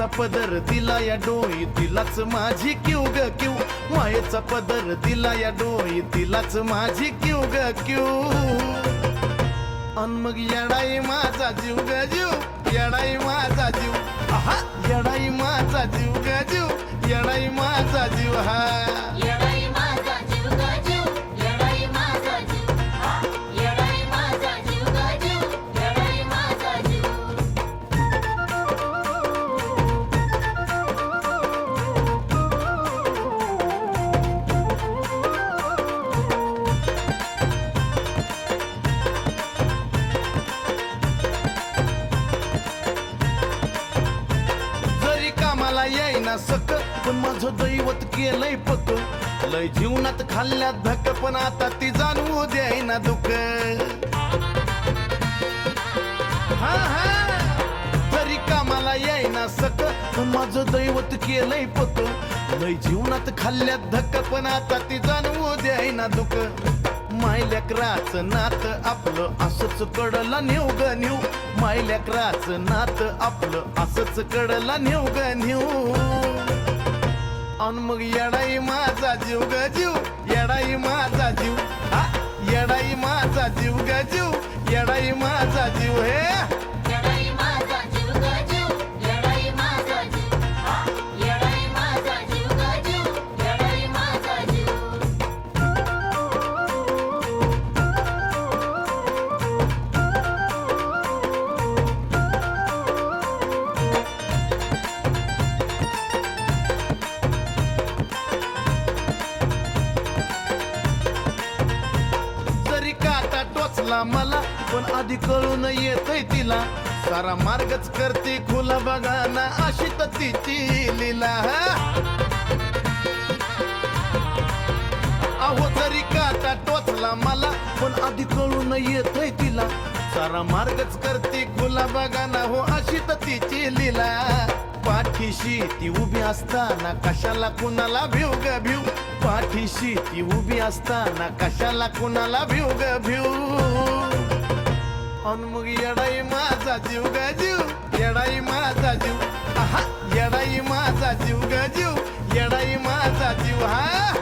मायेचा पदर दिला या डोई तिलाच माझी क्यू ग क्यू मायेचा पदर दिला या डोई तिलाच माझी क्यू ग क्यू अन मग येडाई माझा जीव ग जीव येडाई माझा जीव आहा येडाई माझा जीव ग जीव येडाई माझा जीव हा येडाई माझा जीव ग जीव येडाई माझा जीव येडाई माझा जीव ग जीव येडाई माझा जीव जरी कामाला येईना सक पण माझं दैवत केलंय पक लय जीवनात खाल्ल्यात धक पण आता ती जाणवू द्यायना दुःख हा हा जरी कामाला येईना सक पण माझं दैवत केलंय पक लय जीवनात खाल्ल्यात धक पण आता ती जाणवू द्यायना दुःख मायल्याकराचं नात आपलं असंच कडला नेऊ ग नेऊ मायल्याकराचं नात आपलं असंच कडला नेऊ ग नेऊ अन मग येडाई माझा जीव ग जीव येडाई माझा जीव हा येडाई माझा जीव ग जीव येडाई माझा जीव हे येडाई माझा जीव ग जीव येडाई माझा जीव येडाई माझा जीव ग जीव येडाई माझा जीव जरी काटा टोचला मला पण आधी कळून येतय तिला सारा मार्गच करते खुला बघा ना अशी तर तिची लीला अहो जरी काटा टोचला मला पण आधी कळून येतय तिला सारा मार्गच करते खुला बघा ना हो अशी तर तिची लीला पाठीशी ती उभी असताना कशाला कुणाला भिव ग भिव पाठीशी ती उभी असताना कशाला कुणाला भिव ग भिव अन मग येडाई माझा जीव ग जीव येडाई माझा जीव आहा येडाई माझा जीव ग जीव येडाई माझा जीव हा